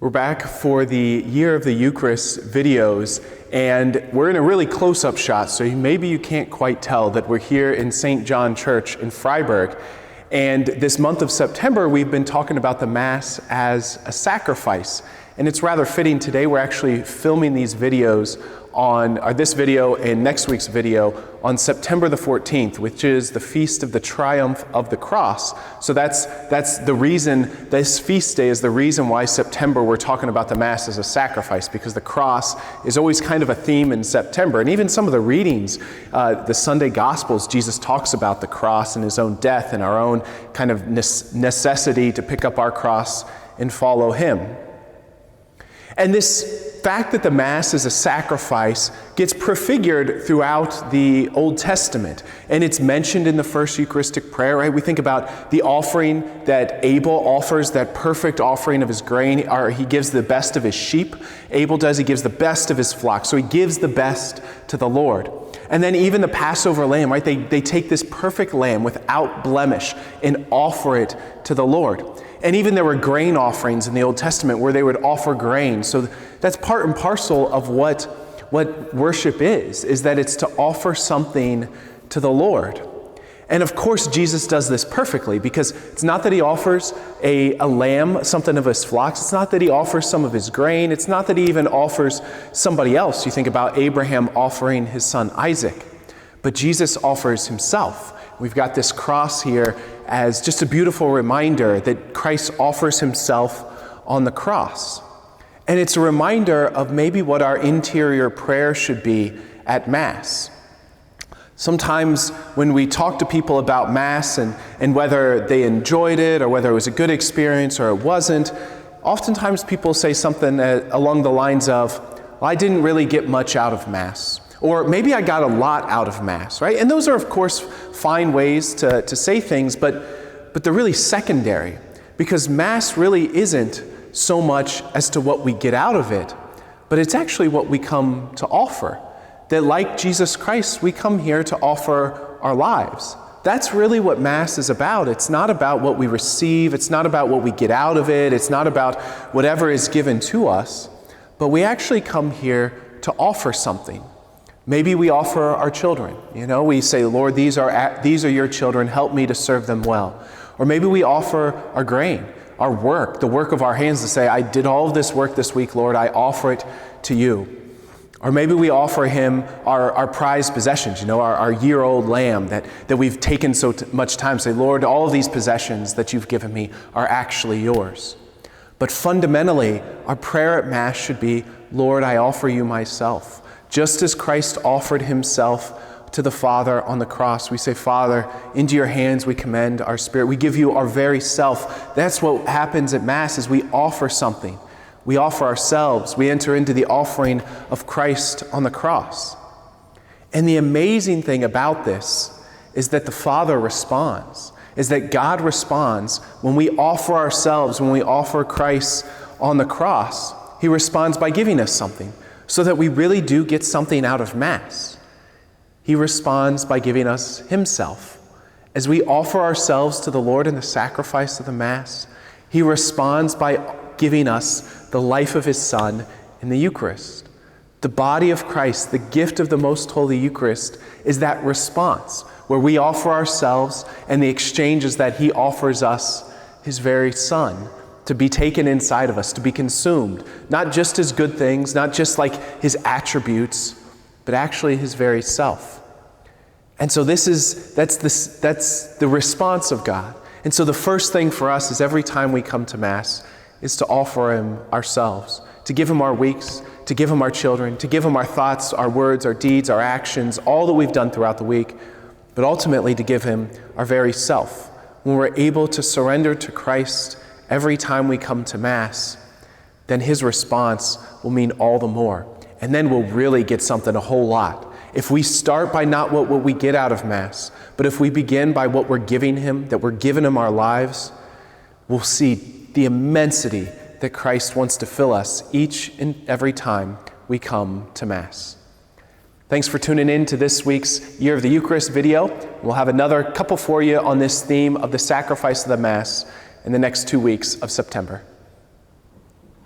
We're back for the Year of the Eucharist videos, and we're in a really close-up shot, so maybe you can't quite tell that we're here in St. John Church in Freiburg. And this month of September, we've been talking about the Mass as a sacrifice. And it's rather fitting today. We're actually filming these videos this video and next week's video on September the 14th, which is the Feast of the Triumph of the Cross. So that's the reason, this feast day is the reason why September we're talking about the Mass as a sacrifice, because the cross is always kind of a theme in September. And even some of the readings, the Sunday Gospels, Jesus talks about the cross and his own death and our own kind of necessity to pick up our cross and follow him. And this fact that the Mass is a sacrifice gets prefigured throughout the Old Testament. And it's mentioned in the first Eucharistic prayer, right? We think about the offering that Abel offers, that perfect offering of his grain, or he gives the best of his sheep. Abel does, he gives the best of his flock. So he gives the best to the Lord. And then even the Passover lamb, right? They take this perfect lamb without blemish and offer it to the Lord. And even there were grain offerings in the Old Testament where they would offer grain. So that's part and parcel of what worship is that it's to offer something to the Lord. And of course, Jesus does this perfectly, because it's not that he offers a lamb, something of his flocks. It's not that he offers some of his grain. It's not that he even offers somebody else. You think about Abraham offering his son Isaac. But Jesus offers himself. We've got this cross here as just a beautiful reminder that Christ offers himself on the cross. And it's a reminder of maybe what our interior prayer should be at Mass. Sometimes when we talk to people about Mass and whether they enjoyed it or whether it was a good experience or it wasn't, oftentimes people say something along the lines of, well, I didn't really get much out of Mass. Or maybe I got a lot out of Mass, right? And those are, of course, fine ways to say things, but they're really secondary, because Mass really isn't so much as to what we get out of it, but it's actually what we come to offer. That like Jesus Christ, we come here to offer our lives. That's really what Mass is about. It's not about what we receive. It's not about what we get out of it. It's not about whatever is given to us, but we actually come here to offer something. Maybe we offer our children. We say, Lord, these are your children. Help me to serve them well. Or maybe we offer our grain, our work, the work of our hands, to say, I did all of this work this week, Lord. I offer it to you. Or maybe we offer him our prized possessions, our year-old lamb that we've taken so much time. Say, Lord, all of these possessions that you've given me are actually yours. But fundamentally, our prayer at Mass should be, Lord, I offer you myself. Just as Christ offered himself to the Father on the cross, we say, Father, into your hands we commend our spirit. We give you our very self. That's what happens at Mass, is we offer something. We offer ourselves. We enter into the offering of Christ on the cross. And the amazing thing about this is that the Father responds, is that God responds when we offer ourselves, when we offer Christ on the cross. He responds by giving us something, so that we really do get something out of Mass. He responds by giving us himself. As we offer ourselves to the Lord in the sacrifice of the Mass, he responds by giving us the life of his Son in the Eucharist. The body of Christ, the gift of the Most Holy Eucharist, is that response where we offer ourselves, and the exchange is that he offers us his very Son to be taken inside of us, to be consumed, not just his good things, not just like his attributes, but actually his very self. And so that's the response of God. And so the first thing for us is every time we come to Mass is to offer him ourselves, to give him our weeks, to give him our children, to give him our thoughts, our words, our deeds, our actions, all that we've done throughout the week, but ultimately to give him our very self. When we're able to surrender to Christ every time we come to Mass, then his response will mean all the more. And then we'll really get something a whole lot. If we start by not what we get out of Mass, but if we begin by what we're giving him, that we're giving him our lives, we'll see the immensity that Christ wants to fill us each and every time we come to Mass. Thanks for tuning in to this week's Year of the Eucharist video. We'll have another couple for you on this theme of the sacrifice of the Mass in the next 2 weeks of September.